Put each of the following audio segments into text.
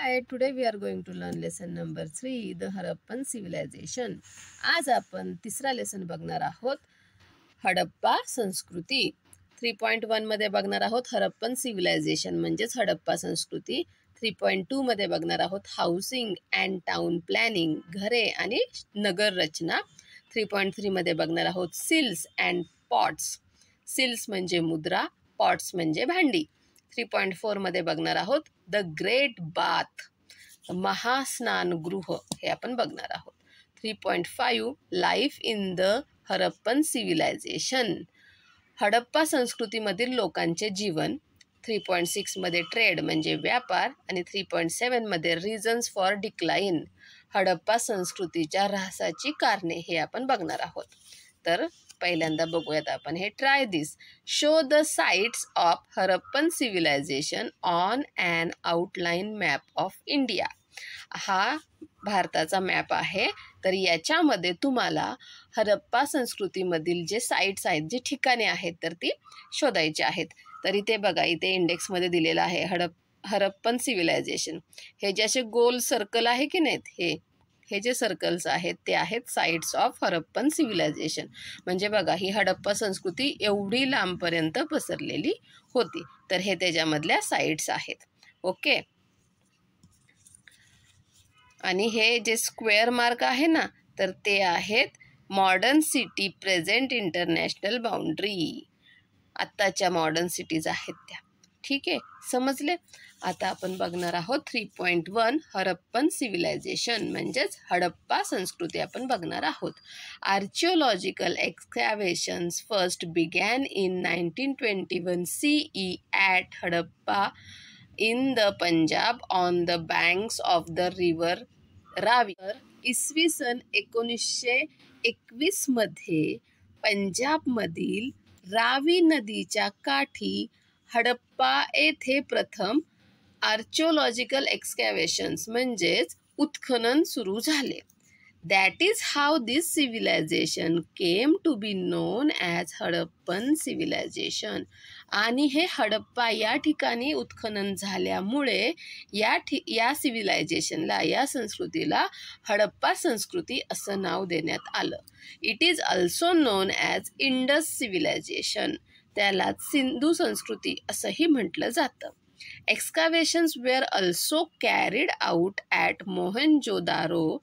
Hi, today we are going to learn lesson number 3, the Harappan civilization. आज आपण तिसरा lesson बघणार आहोत, हडप्पा संस्कृती. 3.1 मध्ये बघणार आहोत हरप्पन सिव्हिलायझेशन म्हणजेच हडप्पा संस्कृती. 3.2 मध्ये बघणार आहोत हाऊसिंग अँड टाउन प्लॅनिंग, घरे आणि नगर रचना. 3.3 मध्ये बघणार आहोत सिल्स अँड पॉट्स. सिल्स म्हणजे मुद्रा, पॉट्स म्हणजे भांडी. 3.4 मध्ये बघणार आहोत द ग्रेट बाथ, महास्नानगृह, हे आपण बघणार आहोत. 3.5 life in the Harappan civilization, Harappa संस्कृतीमधील लोकांचे जीवन. 3.6 मध्ये ट्रेड म्हणजे व्यापार आणि 3.7 मध्ये रिझन्स फॉर डिक्लाइन, हडप्पा संस्कृतीच्या ऱ्हासाची कारणे, हे आपण बघणार आहोत. तर पहिल्यांदा बघूयात आपण हे. Try this. Show the sites of Harappan civilisation on an outline map of India. हा भारताचा मॅप आहे. तर याच्यामध्ये तुम्हाला हरप्पा संस्कृतीमधील जे साइट्स आहेत, जे ठिकाणे आहेत, तर ती शोधायची आहेत. तर इथे बघा, इथे इंडेक्समध्ये दिलेलं आहे हरप्पन सिव्हिलायझेशन. हे जे असे गोल सर्कल आहे की नाहीत, हे जे सर्कल्स आहेत ते आहेत साइट्स ऑफ हरप्पन सिव्हिलायझेशन. म्हणजे बघा, ही हडप्पा संस्कृती एवढी लांबपर्यंत पसरलेली होती. तर हे त्याच्यामधल्या साइट्स आहेत. ओके. आणि हे जे स्क्वेअर मार्क आहे ना, तर ते आहेत modern city present international boundary. आत्ताच्या मॉडर्न सिटीज आहेत त्या. ठीक आहे, समजले. आता आपण बघणार आहोत 3.1 हरप्पन सिव्हिलायझेशन म्हणजेच हडप्पा संस्कृती आपण बघणार आहोत. Archaeological excavations first began in 1921 CE at Harappa in the Punjab on the banks of the river Ravi. इसवी सन 1921 मध्ये पंजाबमधील रावी नदीच्या काठी हडप्पा येथे प्रथम आर्किओलॉजिकल एक्सकॅव्हेशन्स म्हणजेच उत्खनन सुरू झाले. That is how this civilization came to be known as Harappan civilization. आणि हे हडप्पा या ठिकाणी उत्खनन झाल्यामुळे या सिव्हिलायझेशनला, या संस्कृतीला हडप्पा संस्कृती असं नाव देण्यात आलं. It is also known as Indus civilisation. त्याला सिंधू संस्कृती असंही म्हटलं जातं. Excavations were also carried out at Mohenjo-daro,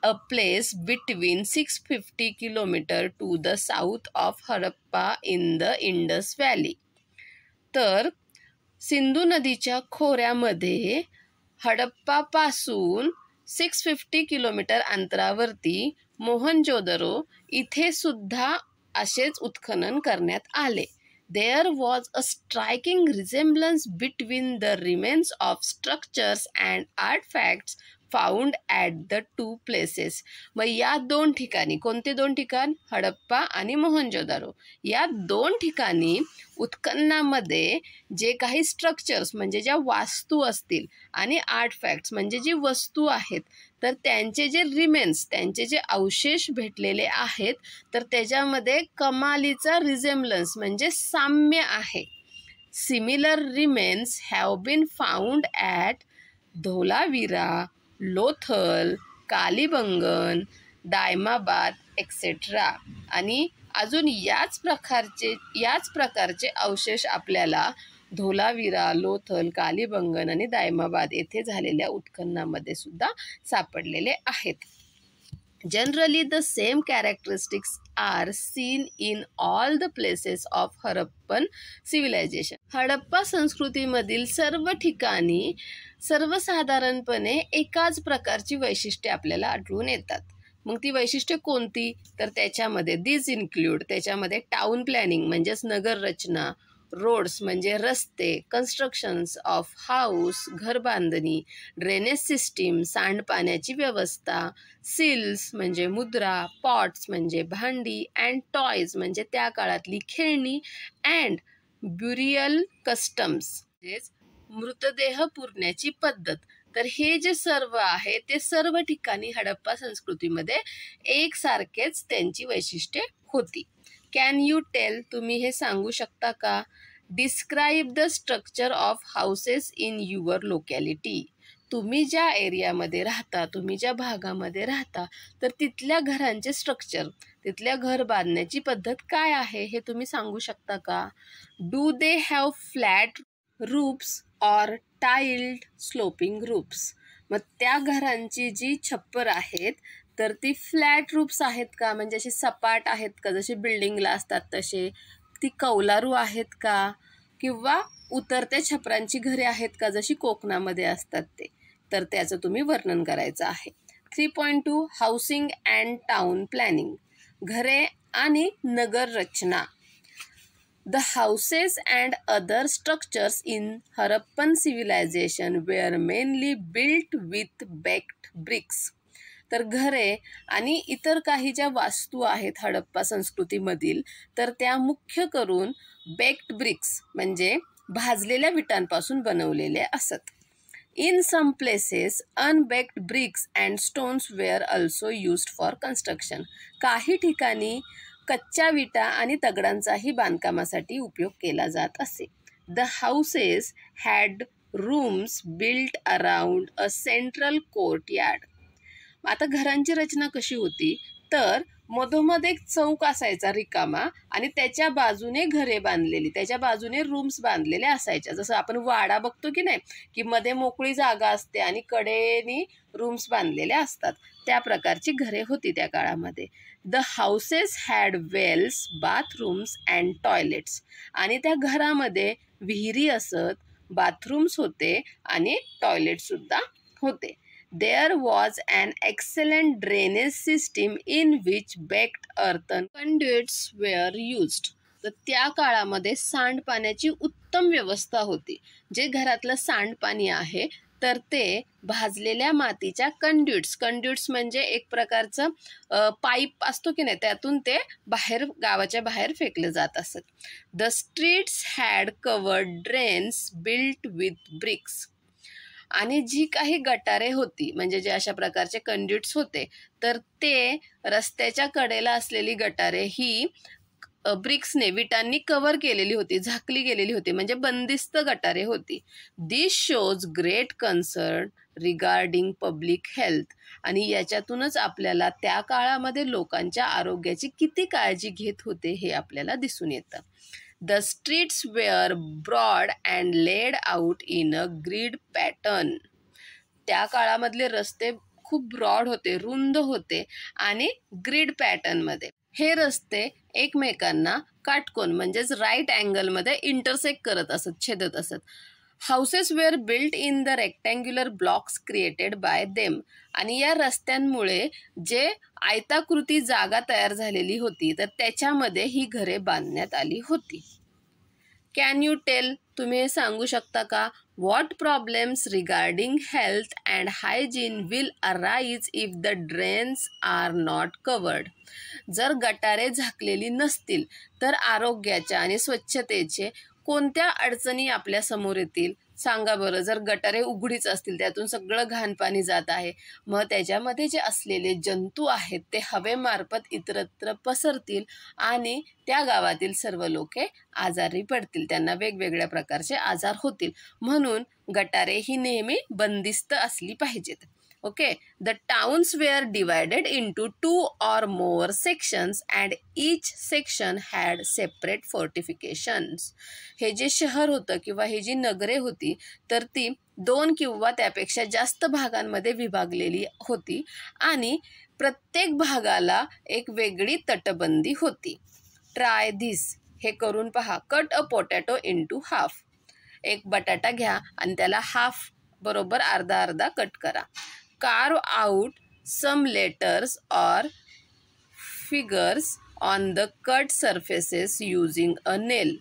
a place between 650 kilometers to the south of Harappa in the Indus Valley. तर सिंधू नदीच्या खोऱ्यामध्ये हडप्पापासून 650 किलोमीटर अंतरावरती मोहनजोदरो इथे सुद्धा असेच उत्खनन करण्यात आले. There was a striking resemblance between the remains of structures and artifacts found at the two places. मग या दोन ठिकाणी, कोणते दोन ठिकाण? हडप्पा आणि मोहनजोदारो. या दोन ठिकाणी उत्खननामध्ये जे काही स्ट्रक्चर्स म्हणजे ज्या वास्तू असतील आणि आर्टफॅक्ट्स म्हणजे जी वस्तू आहेत, तर त्यांचे जे रिमेन्स, त्यांचे जे अवशेष भेटलेले आहेत, तर त्याच्यामध्ये कमालीचा रिझेम्बलन्स म्हणजे साम्य आहे. Similar remains have been found at Dholavira, Lothal, Kalibangan, Daimabad etcetera. आणि अजून याच प्रकारचे अवशेष आपल्याला धोलावीरा, लोथल, कालीबंगन आणि दायमाबाद येथे झालेल्या उत्खननामध्ये सुद्धा सापडलेले आहेत. Generally the same characteristics are seen in all the places of Harappan civilization. Harappa संस्कृतीमधील सर्व ठिकाणी सर्वसाधारणपणे एकाच प्रकारची वैशिष्ट्ये आपल्याला आढळून येतात. मग ती वैशिष्ट्ये कोणती? तर त्याच्यामध्ये दिस इन्क्लूड, त्याच्यामध्ये टाउन प्लॅनिंग म्हणजेच नगर रचना, रोड्स म्हणजे रस्ते, कन्स्ट्रक्शन्स ऑफ हाऊस घरबांधणी, ड्रेनेज सिस्टीम सांडपाण्याची व्यवस्था, सिल्स म्हणजे मुद्रा, पॉट्स म्हणजे भांडी, अँड टॉयज म्हणजे त्या काळातली खेळणी, अँड ब्युरियल कस्टम्स म्हणजेच मृतदेह पुरण्याची पद्धत. तर हे जे सर्व आहे ते सर्व ठिकाणी हडप्पा संस्कृतीमध्ये एकसारखेच त्यांची वैशिष्ट्ये होती. कॅन यू टेल, तुम्ही हे सांगू शकता का? Describe the structure of houses in your locality. तुम्ही ज्या एरियामध्ये राहता, तुम्ही ज्या भागामध्ये राहता, तर तिथल्या घरांचे स्ट्रक्चर, तिथल्या घर बांधण्याची पद्धत काय आहे हे तुम्ही सांगू शकता का? Do they have flat roofs or tiled sloping roofs? मग त्या घरांची जी छप्पर आहेत तर ती फ्लॅट रूफ्स आहेत का, म्हणजे अशी सपाट आहेत का, जसे बिल्डिंगला असतात तसे? ती कौलारू आहेत का, किंवा उतरत्या छपरांची घरे आहेत का, जशी कोकणामध्ये असतात ते? तर त्याचं तुम्ही वर्णन करायचं आहे. 3.2 हाऊसिंग अँड टाउन प्लॅनिंग, घरे आणि नगर रचना. The houses and other structures in Harappan civilization were mainly built with baked bricks. तर घरे आणि इतर काही ज्या वास्तू आहेत हडप्पा संस्कृतीमधील, तर त्या मुख्य करून बेक्ड ब्रिक्स म्हणजे भाजलेल्या विटांपासून बनवलेले असत. In some places, unbaked bricks and stones were also used for construction. काही ठिकाणी कच्च्या विटा आणि दगडांचाही बांधकामासाठी उपयोग केला जात असे. The houses had rooms built around a central courtyard. आता घरांची रचना कशी होती, तर मधोमध एक चौक असायचा रिकामा आणि त्याच्या बाजूने घरे बांधलेली, त्याच्या बाजूने रूम्स बांधलेल्या असायच्या. जसं आपण वाडा बघतो की नाही, की मध्ये मोकळी जागा असते आणि कडेनी रूम्स बांधलेल्या असतात, त्या प्रकारची घरे होती त्या काळामध्ये. The houses had wells, bathrooms and toilets. आणि त्या घरामध्ये विहिरी असत, बाथरूम्स होते आणि टॉयलेटसुद्धा होते. There was an excellent drainage system in which baked earthen conduits were used. तर त्या काळामध्ये सांडपाण्याची उत्तम व्यवस्था होती. जे घरातलं सांडपाणी आहे तर ते भाजलेल्या मातीच्या कंड्युट्स म्हणजे एक प्रकारचं पाईप असतो की नाही, त्यातून ते बाहेर, गावाच्या बाहेर फेकले जात असत. The streets had covered drains built with bricks. आणि जी काही गटारे होती, म्हणजे जे अशा प्रकारचे कंड्युट्स होते, तर ते रस्त्याच्या कडेला असलेली गटारे ही ब्रिक्सने, विटांनी कव्हर केलेली होती, झाकली गेलेली होती, म्हणजे बंदिस्त गटारे होती. This shows great concern regarding public health. आणि याच्यातूनच आपल्याला त्या काळामध्ये लोकांच्या आरोग्याची किती काळजी घेत होते हे आपल्याला दिसून येतं. The streets were broad and laid out in a grid pattern. त्या काळामधले रस्ते खूप ब्रॉड होते, रुंद होते आणि ग्रिड पॅटर्नमध्ये. हे रस्ते एकमेकांना काटकोन म्हणजेच राईट अँगलमध्ये इंटरसेक्ट करत असत, छेदत असत. Houses were built in the rectangular blocks created by them. आणि या रस्त्यांमुळे जे आयताकृती जागा तयार झालेली होती, तर त्याच्यामध्ये ही घरे बांधण्यात आली होती. कॅन यू टेल, तुम्ही हे सांगू शकता का, what problems regarding health and hygiene will arise if the drains are not covered. जर गटारे झाकलेली नसतील तर आरोग्याच्या आणि स्वच्छतेचे कोणत्या अडचणी आपल्या समोर येतील सांगा बरं. जर गटारे उघडीच असतील, त्यातून सगळं घाण पाणी जात आहे, मग त्याच्यामध्ये जे असलेले जंतू आहेत ते हवेमार्फत इतरत्र पसरतील आणि त्या गावातील सर्व लोक आजारी पडतील, त्यांना वेगवेगळ्या प्रकारचे आजार होतील. म्हणून गटारे ही नेहमी बंदिस्त असली पाहिजेत. Okay. The towns were divided into 2 or more sections and each section had separate fortifications. हे जे शहर होतं किंवा हे जी नगरे होती, तर ती 2 किंवा त्यापेक्षा जास्त भागांमध्ये विभागलेली होती आणि प्रत्येक भागाला एक वेगळी तटबंदी होती. ट्राय धिस, हे करून पहा. कट अ पोटॅटो इंटू हाफ. एक बटाटा घ्या आणि त्याला हाफ बरोबर अर्धा अर्धा कट करा. Carve out some letters or figures on the cut surfaces using a nail.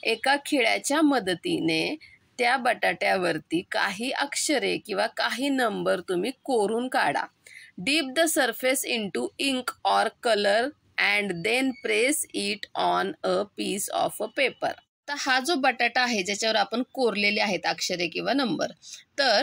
एका खिळ्याच्या मदतीने त्या बटाट्यावरती काही अक्षरे किंवा काही नंबर तुम्ही कोरून काढा. Dip the surface into ink or color and then press it on a piece of a paper. तर हा जो बटाटा आहे ज्याच्यावर आपण कोरलेले आहेत अक्षरे किंवा नंबर, तर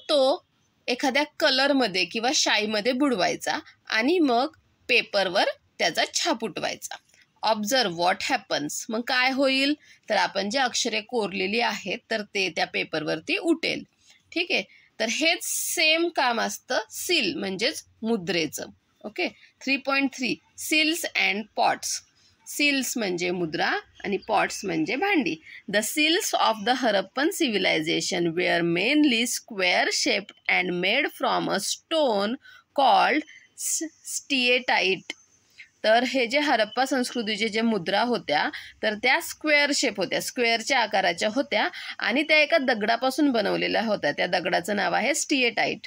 तो एखाद्या कलरमध्ये किंवा शाईमध्ये बुडवायचा आणि मग पेपरवर त्याचा छाप उठवायचा. Observe what happens. मग काय होईल, तर आपण जे अक्षरे कोरलेली आहेत तर ते त्या पेपरवरती उठेल. ठीक आहे. तर हेच सेम काम असतं सील म्हणजेच मुद्रेचं. Okay. 3.3 seals and pots. Seals म्हणजे मुद्रा आणि पॉट्स म्हणजे भांडी. The seals of the Harappan civilization were mainly square shaped and made from a stone called steatite. तर हे जे हरप्पा संस्कृतीचे जे मुद्रा होत्या तर त्या स्क्वेअर शेप होत्या, स्क्वेअरच्या आकाराच्या होत्या आणि त्या एका दगडापासून बनवलेल्या होत्या. त्या दगडाचं नाव आहे steatite.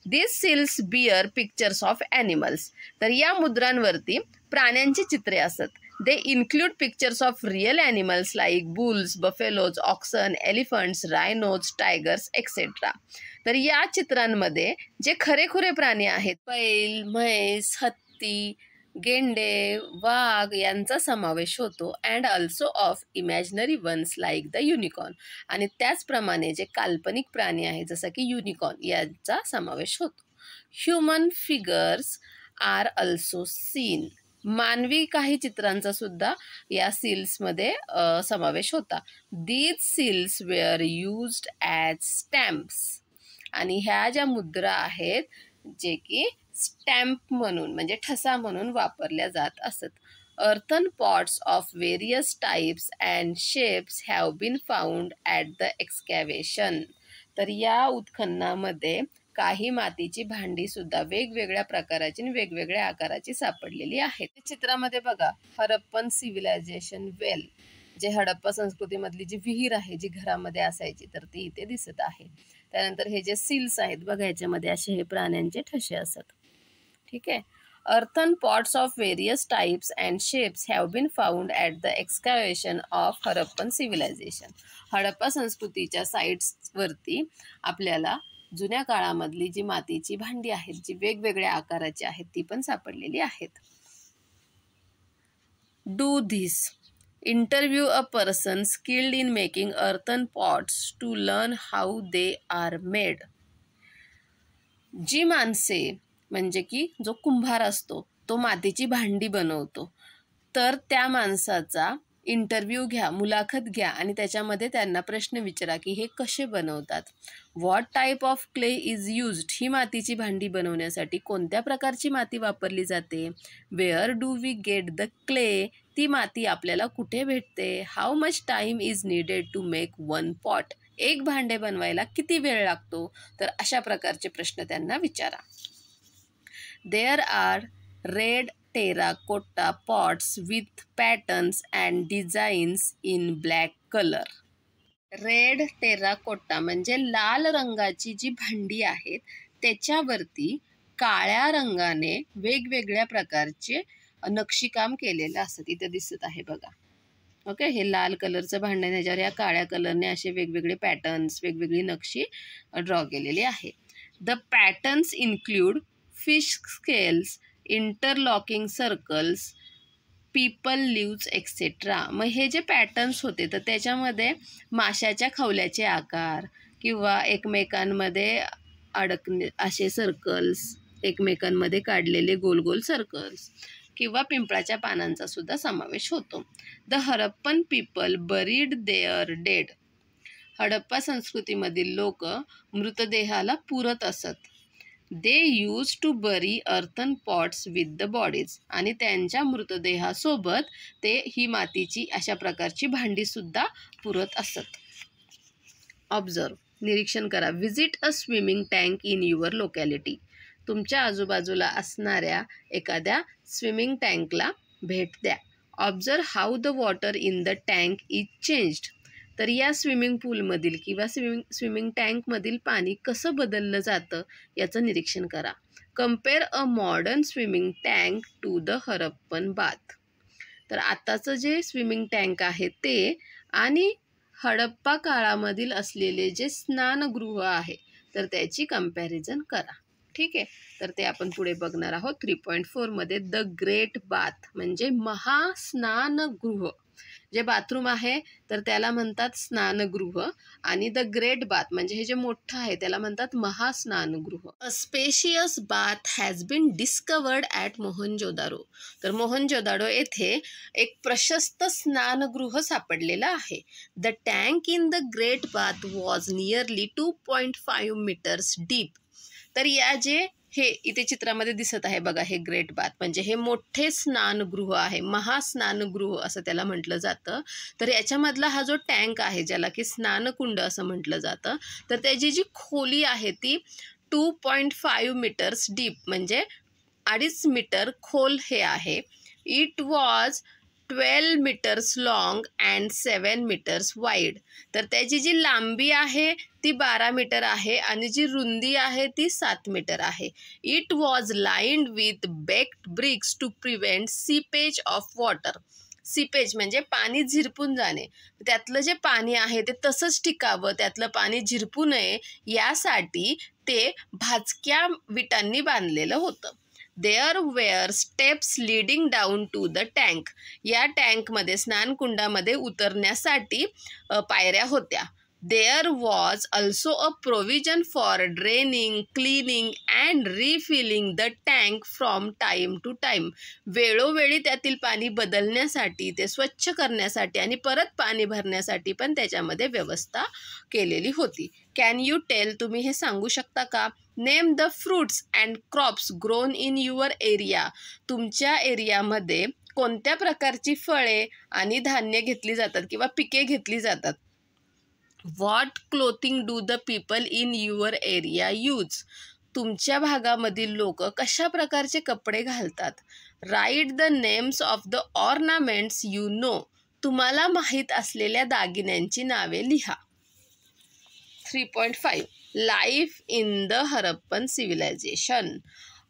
This seals bear pictures of animals. तर या मुद्रांवरती प्राण्यांची चित्रे असत. They include pictures of real animals like bulls, buffaloes, oxen, elephants, rhinos, tigers etcetera. तर या चित्रांमध्ये जे खरेखुरे प्राणी आहेत, बैल, म्हैस, हत्ती, गेंडे, वाघ यांचा समावेश होतो. And also of imaginary ones like the unicorn. आणि त्याचप्रमाणे जे काल्पनिक प्राणी आहेत जसं की युनिकॉर्न यांचा समावेश होतो. Human figures are also seen. मानवी काही चित्रांचा सुद्धा या सील्समध्ये समावेश होता. These seals were used as stamps. आणि ह्या ज्या मुद्रा आहेत जे की स्टॅम्प म्हणून म्हणजे ठसा म्हणून वापरल्या जात असत. Earthen pots of various types and shapes have been found at the excavation. तर या उत्खननामध्ये काही मातीची भांडी सुद्धा वेगवेगळ्या प्रकाराची आणि वेगवेगळ्या आकाराची सापडलेली आहेत. चित्रामध्ये बघा हरप्पन सिव्हिलायझेशन वेल, जे हडप्पा संस्कृतीमधली जी विहीर आहे जी घरामध्ये असायची तर ती इथे दिसत आहे. त्यानंतर हे जे सील्स आहेत बघा ह्याच्यामध्ये असे हे प्राण्यांचे ठसे असतात. ठीक आहे. Earthen pots of various types and shapes have been found at the excavation of Harappan civilization. Harappa संस्कृतीच्या साईट्सवरती आपल्याला जुन्या काळामधली जी मातीची भांडी आहेत जी वेगवेगळ्या आकाराची आहेत ती पण सापडलेली आहेत. Do this. Interview a person skilled in making earthen pots to learn how they are made. जी माणसे म्हणजे की जो कुंभार असतो तो मातीची भांडी बनवतो तर त्या माणसाचा इंटरव्ह्यू घ्या, मुलाखत घ्या आणि त्याच्यामध्ये त्यांना प्रश्न विचारा की हे कसे बनवतात. What type of clay is used. ही मातीची भांडी बनवण्यासाठी कोणत्या प्रकारची माती वापरली जाते. Where do we get the clay. ती माती आपल्याला कुठे भेटते. How much time is needed to make one pot. एक भांडे बनवायला किती वेळ लागतो. तर अशा प्रकारचे प्रश्न त्यांना विचारा. There are red terracotta pots with patterns and designs in black colour. Red terracotta म्हणजे लाल रंगाची जी भांडी आहेत त्याच्यावरती काळ्या रंगाने वेगवेगळ्या प्रकारचे नक्षीकाम केलेलं असतं. इथे दिसत आहे बघा. ओके. हे लाल कलरचं भांडण ह्याच्यावर या काळ्या कलरने असे वेगवेगळे पॅटर्न्स वेगवेगळी नक्षी ड्रॉ केलेली आहे. The patterns include fish scales, interlocking circles, pipal leaves etcetera. मग हे जे पॅटर्न्स होते तर त्याच्यामध्ये माशाच्या खवल्याचे आकार किंवा एकमेकांमध्ये अडकणे असे सर्कल्स, एकमेकांमध्ये काढलेले गोल गोल सर्कल्स किंवा पिंपळाच्या पानांचा सुद्धा समावेश होतो. The Harappan people buried their dead. Harappa संस्कृतीमधील लोक मृतदेहाला पुरत असत. They use to bury earthen pots with the bodies. आणि त्यांच्या मृतदेहासोबत ते ही मातीची अशा प्रकारची भांडी सुद्धा पुरत असत. ऑब्झर्व. निरीक्षण करा. Visit a swimming tank in your locality. तुमच्या आजूबाजूला असणाऱ्या एखाद्या स्विमिंग टँकला भेट द्या. Observe how the water in the tank is changed. तर या स्विमिंग पूलमधील किंवा स्विमिंग टँकमधील पाणी कसं बदललं जातं याचं निरीक्षण करा. Compare a modern swimming tank to the Harappan bath. तर आताचं जे स्विमिंग टँक आहे ते आणि हडप्पा काळामधील असलेले जे स्नानगृह आहे तर त्याची कम्पॅरिझन करा. ठीक आहे. तर ते आपण पुढे बघणार आहोत. 3.4 मध्ये द ग्रेट बाथ म्हणजे महास्नानगृह. जे बाथरूम आहे तर त्याला म्हणतात स्नानगृह आणि द ग्रेट बाथ म्हणजे हे जे मोठं आहे त्याला म्हणतात महास्नानगृह. A spacious bath has been discovered at Mohenjodaro. तर मोहनजोदारो येथे एक प्रशस्त स्नानगृह सापडलेलं आहे. The tank in the great bath was nearly 2.5 metres deep. तर या जे हे इथे चित्रामध्ये दिसत आहे बघा, हे ग्रेट बाथ म्हणजे हे मोठे स्नानगृह आहे, महास्नानगृह असं त्याला म्हटलं जातं. तर याच्यामधला हा जो टँक आहे ज्याला की स्नानकुंड असं म्हटलं जातं, तर त्याची जी खोली आहे ती 2.5 मीटर्स डीप म्हणजे 2.5 मीटर खोल हे आहे. It was 12 metres long and 7 metres wide. तर त्याची जी लांबी आहे ती 12 मीटर आहे आणि जी रुंदी आहे ती 7 मीटर आहे. It was lined with baked bricks to prevent seepage of water. Seepage म्हणजे पाणी झिरपून जाणे, त्यातलं जे पाणी आहे ते तसंच टिकावं, त्यातलं पाणी झिरपू नये यासाठी ते भाजक्या विटांनी बांधलेलं होतं. There were steps leading down to the tank. या टँकमध्ये स्नानकुंडामध्ये उतरण्यासाठी पायऱ्या होत्या. There was also a provision for draining, cleaning and refilling the tank from time to time. वेळोवेळी त्यातील पाणी बदलण्यासाठी, ते स्वच्छ करण्यासाठी आणि परत पाणी भरण्यासाठी पण त्याच्यामध्ये व्यवस्था केलेली होती. कॅन यू टेल, तुम्ही हे सांगू शकता का? Name the fruits and crops grown in your area. तुमच्या एरियामध्ये कोणत्या प्रकारची फळे आणि धान्य घेतली जातात किंवा पिके घेतली जातात. What clothing do the people in your area use. तुमच्या भागामधील लोक कशा प्रकारचे कपडे घालतात. Write the names of the ornaments you know. तुम्हाला माहीत असलेल्या दागिन्यांची नावे लिहा. 3.5 life in the Harappan civilization.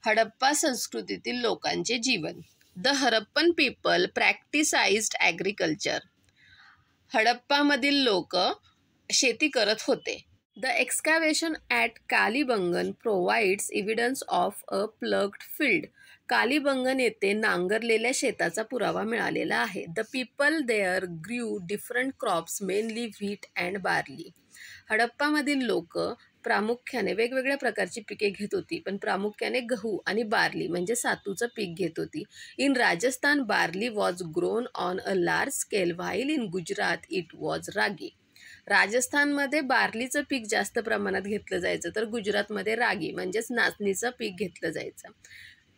Harappa संस्कृतीतील लोकांचे जीवन. The Harappan people practised agriculture. हडप्पामधील लोक शेती करत होते. The excavation at Kalibangan provides evidence of a ploughed field. Kalibangan येथे नांगरलेल्या शेताचा पुरावा मिळालेला आहे. The people there grew different crops mainly wheat and barley. हडप्पामधील लोक प्रामुख्याने वेगवेगळ्या प्रकारची पिके घेत होती, पण प्रामुख्याने गहू आणि बार्ली म्हणजे सातूचं पीक घेत होती. In Rajasthan barley was grown on a large scale while in Gujarat it was ragi. राजस्थानमध्ये बार्लीचं पीक जास्त प्रमाणात घेतलं जायचं, तर गुजरातमध्ये रागी म्हणजेच नाचणीचं पीक घेतलं जायचं.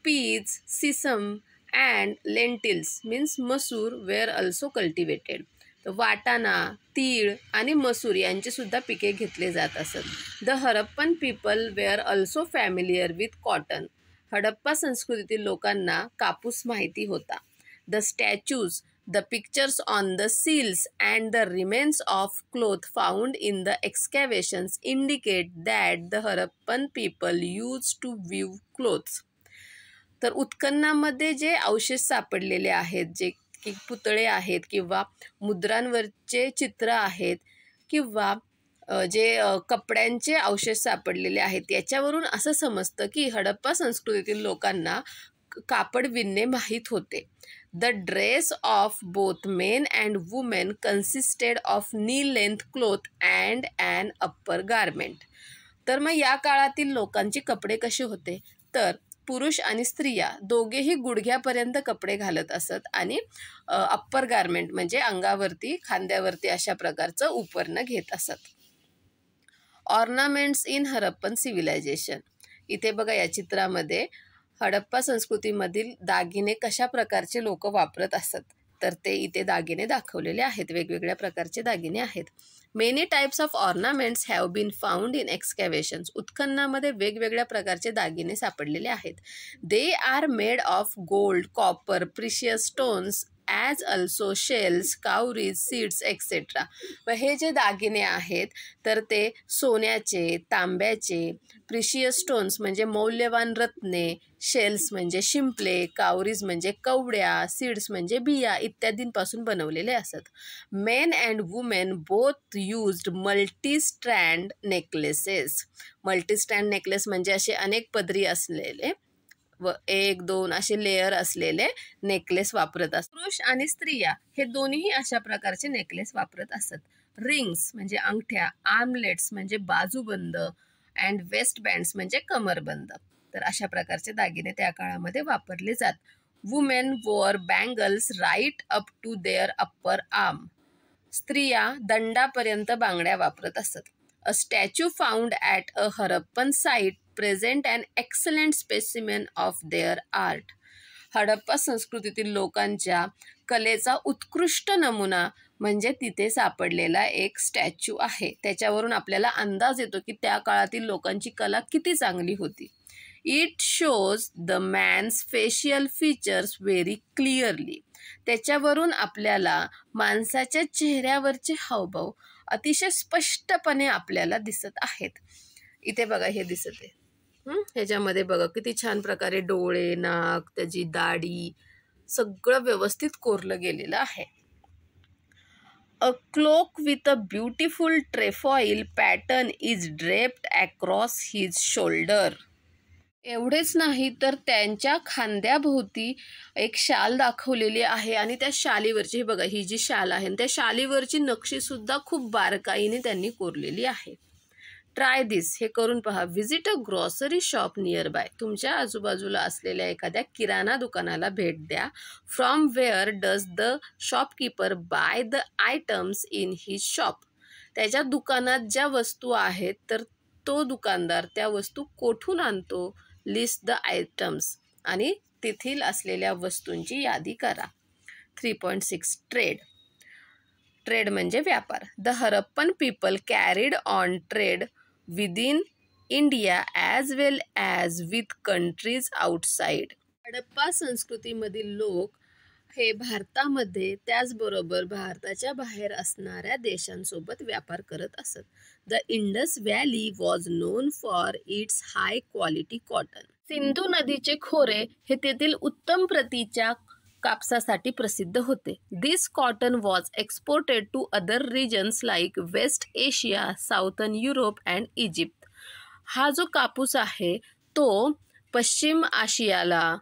पीज, सिसम अँड लेंटिल्स मीन्स मसूर वेअर ऑल्सो कल्टिवेटेड. तर वाटाणा, तीळ आणि मसूर यांची सुद्धा पिके घेतले जात असत. The Harappan people were also familiar with cotton. Harappa संस्कृतीतील लोकांना कापूस माहिती होता. The statues, the pictures on the seals and the remains of cloth found in the excavations indicate that the Harappan people used to weave clothes. तर उत्खननामध्ये जे अवशेष सापडलेले आहेत, जे की पुतळे आहेत किंवा मुद्रांवरचे चित्र आहेत किंवा जे कपड्यांचे अवशेष सापडलेले आहेत, याच्यावरून असं समजतं की हडप्पा संस्कृतीतील लोकांना कापड विणणे माहीत होते. The dress of both men and women consisted of knee-length cloth and an upper garment. तर मग या काळातील लोकांचे कपडे कसे होते, तर पुरुष आणि स्त्रिया दोघेही गुडघ्यापर्यंत कपडे घालत असत आणि अप्पर गारमेंट म्हणजे अंगावरती, खांद्यावरती अशा प्रकारचं उपरणं घेत असत. Ornaments in Harappan civilisation. इथे बघा या चित्रामध्ये हडप्पा संस्कृतीमधील दागिने कशा प्रकारचे लोक वापरत असत, तर ते इथे दागिने दाखवलेले आहेत. वेगवेगळ्या प्रकारचे दागिने आहेत. Many types of ornaments have been found in excavations. उत्खननामध्ये वेगवेगळ्या प्रकारचे दागिने सापडलेले आहेत. They are made of gold, copper, precious stones as also shells, cowries, seeds etcetera. व हे जे दागिने आहेत तर ते सोन्याचे, तांब्याचे, प्रिशियस स्टोन्स म्हणजे मौल्यवान रत्ने, शेल्स म्हणजे शिंपले, काउरीज म्हणजे कवड्या, सीड्स म्हणजे बिया इत्यादींपासून बनवलेले असत. Men and women both used multistrand necklaces. Multistrand necklace म्हणजे असे अनेक पदरी असलेले व 1, 2 असे लेयर असलेले नेकलेस वापरत असतात. पुरुष आणि स्त्रिया हे दोन्हीही अशा प्रकारचे नेकलेस वापरत असतात. रिंग्स म्हणजे अंगठ्या, आर्मलेट्स म्हणजे बाजूबंद अँड वेस्ट बँड्स म्हणजे कमरबंद. तर अशा प्रकारचे दागिने त्या काळामध्ये वापरले जात. Women wore bangles right up to their upper arm. स्त्रिया दंडापर्यंत बांगड्या वापरत असत. A statue found at a Harappan site present an excellent specimen of their art. Harappa संस्कृतीतील लोकांच्या कलेचा उत्कृष्ट नमुना म्हणजे तिथे सापडलेला एक स्टॅच्यू आहे. त्याच्यावरून आपल्याला अंदाज येतो की त्या काळातील लोकांची कला किती चांगली होती. It shows the man's facial features very clearly. त्याच्यावरून आपल्याला माणसाच्या चेहऱ्यावरचे हावभाव अतिशय स्पष्टपणे आपल्याला दिसत आहेत. इथे बघा हे दिसत आहे. ह्याच्यामध्ये बघा किती छान प्रकारे डोळे, नाक, त्याची दाढी सगळं व्यवस्थित कोरलं गेलेलं आहे. A cloak with a beautiful trefoil pattern is draped across his shoulder. एवढेच नाही तर त्यांच्या खांद्याभोवती एक शाल दाखवलेली आहे आणि त्या शालीवरची, हे बघा ही जी शाल आहे त्या शालीवरची नक्षीसुद्धा खूप बारकाईने त्यांनी कोरलेली आहे. ट्राय दिस, हे करून पहा. Visit a grocery shop near by. तुमच्या आजूबाजूला असलेल्या एखाद्या किराणा दुकानाला भेट द्या. From where does the shopkeeper by the items in his shop. त्याच्या दुकानात ज्या वस्तू आहेत तर तो दुकानदार त्या वस्तू कोठून आणतो. लिस्ट द आयटम्स आणि तेथील असलेल्या वस्तूंची यादी करा. 3.6 ट्रेड. ट्रेड म्हणजे व्यापार. The Harappan people carried on trade within India as well as with countries outside. Harappa संस्कृतीमधील लोक हे भारतामध्ये त्याचबरोबर भारताच्या बाहेर असणाऱ्या देशांसोबत व्यापार करत असत. The Indus valley was known for its high quality cotton. Sindhu नदीचे खोरे हे तेथील उत्तम प्रतीच्या कापसासाठी प्रसिद्ध होते. This cotton was exported to other regions like West Asia, southern Europe and Egypt. हा जो कापूस आहे तो पश्चिम आशियाला,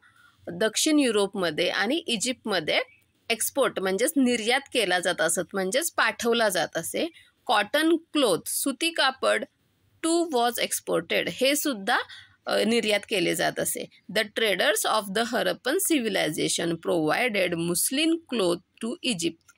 दक्षिण युरोपमध्ये आणि इजिप्तमध्ये एक्सपोर्ट म्हणजेच निर्यात केला जात असत, म्हणजेच पाठवला जात असे. कॉटन क्लोथ, सुती कापड टू वॉज एक्सपोर्टेड, हे सुद्धा निर्यात केले जात असे. The traders of the Harappan civilization provided muslin cloth to Egypt.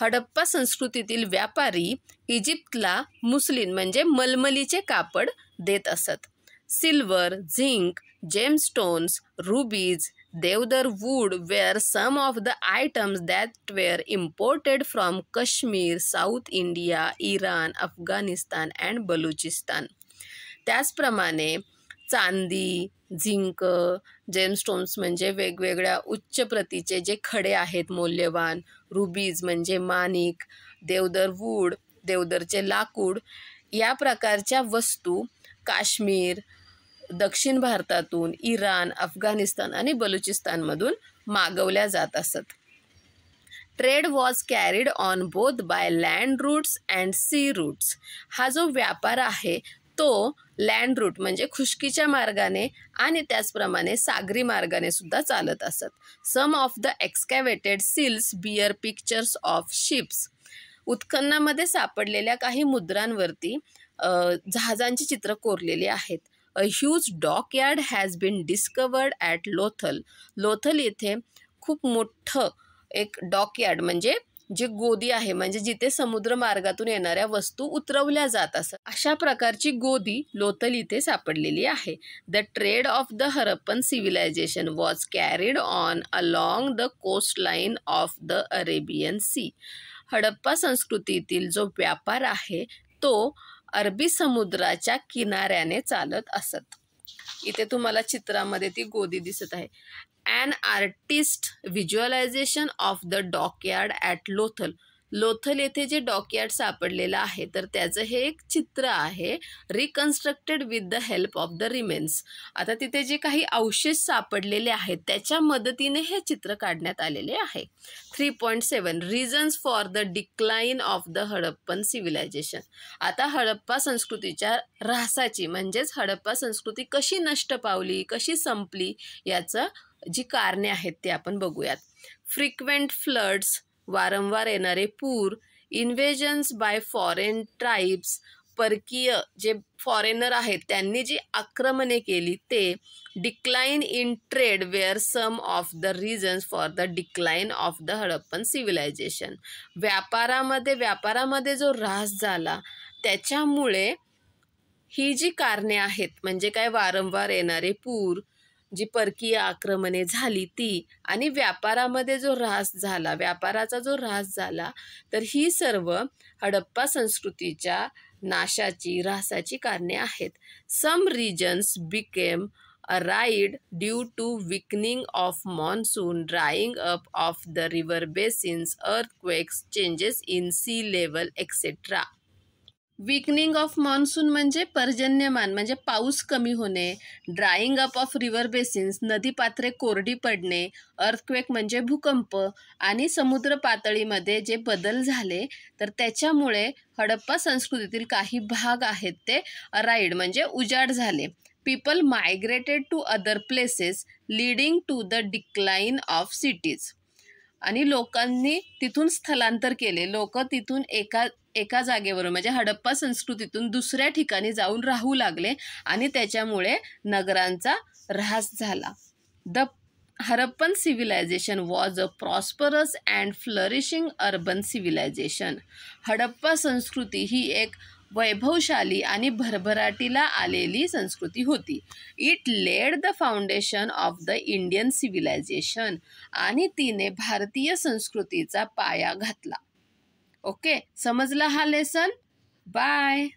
Harappa संस्कृतीतील व्यापारी इजिप्तला मुस्लिम म्हणजे मलमलीचे कापड देत असत. Silver, zinc, gemstones, rubies, deodar wood were some of the items that were imported from Kashmir, South India, Iran, Afghanistan and Baluchistan. त्याचप्रमाणे चांदी, झिंक, जेमस्टोन्स म्हणजे वेगवेगळ्या उच्च प्रतीचे जे खडे आहेत मौल्यवान, रुबीज म्हणजे माणिक, देवदर वूड, देवदरचे लाकूड, या प्रकारच्या वस्तू काश्मीर, दक्षिण भारतातून, इराण, अफगाणिस्तान आणि बलुचिस्तानमधून मागवल्या जात असत. Trade was carried on both by land routes and sea routes. हा जो व्यापार आहे तो लँड रूट म्हणजे खुष्कीच्या मार्गाने आणि त्याचप्रमाणे सागरी मार्गाने सुद्धा चालत असत. Some of the excavated seals bear pictures of ships. उत्खननामध्ये सापडलेल्या काही मुद्रांवरती जहाजांची चित्र कोरलेली आहेत. A huge dockyard has been discovered at Lothal. Lothal येथे खूप मोठं एक डॉकयार्ड म्हणजे जे गोदी आहे, म्हणजे जिथे समुद्र मार्गातून येणाऱ्या वस्तू उतरवल्या जात असत, अशा प्रकारची गोदी लोथल इथे सापडलेली आहे. The trade of the Harappan civilisation was carried on along the coast line of the Arabian sea. Harappa संस्कृतीतील जो व्यापार आहे तो अरबी समुद्राच्या किनाऱ्याने चालत असत. इथे तुम्हाला चित्रामध्ये ती गोदी दिसत आहे. An artist visualization of the dockyard at Lothal. Lothal येथे जे डॉकयार्ड सापडलेलं आहे तर त्याचं हे एक चित्र आहे, reconstructed with the help of the remains. आता तिथे जे काही अवशेष सापडलेले आहेत त्याच्या मदतीने हे चित्र काढण्यात आलेले आहे. 3.7 reasons for the decline of the Harappan civilization. आता हडप्पा संस्कृतीच्या ऱ्हासाची म्हणजेच हडप्पा संस्कृती कशी नष्ट पावली, कशी संपली, याचं जी कारणे आहेत ते आपण बघूयात. फ्रिक्वेंट फ्लड्स, वारंवार येणारे पूर, इन्व्हेजन्स बाय फॉरेन ट्राईब्स, परकीय जे फॉरेनर आहेत त्यांनी जी आक्रमणे केली ते, decline in trade were some of the reasons for the decline of the Harappan civilization. व्यापारामध्ये जो ऱ्हास झाला त्याच्यामुळे ही जी कारणे आहेत म्हणजे काय, वारंवार येणारे पूर, जी परकीय आक्रमणे झाली ती, आणि व्यापाराचा जो ऱ्हास झाला, तर ही सर्व हडप्पा संस्कृतीच्या ऱ्हासाची कारणे आहेत. Some regions became arid due to weakening of monsoon, drying up of the river basins, earthquakes, changes in sea level, etc. Weakening of monsoon म्हणजे पर्जन्यमान म्हणजे पाऊस कमी होणे, drying up of river basins नदीपात्रे कोरडी पडणे, अर्थक्वेक म्हणजे भूकंप, आणि समुद्र पातळीमध्ये जे बदल झाले तर त्याच्यामुळे हडप्पा संस्कृतीतील काही भाग आहेत ते अराईड म्हणजे उजाड झाले. People migrated to other places leading to the decline of cities. आणि लोकांनी तिथून स्थलांतर केले. लोक तिथून एका जागेवरून म्हणजे हडप्पा संस्कृतीतून दुसऱ्या ठिकाणी जाऊन राहू लागले आणि त्याच्यामुळे नगरांचा ऱ्हास झाला. The Harappan civilization was a prosperous and flourishing urban civilization. Harappa संस्कृती ही एक वैभवशाली आणि भरभराटीला आलेली संस्कृती होती. It laid the foundation of the Indian civilization. आणि तिने भारतीय संस्कृतीचा पाया घातला. ओके, समजला हा लेसन? बाय.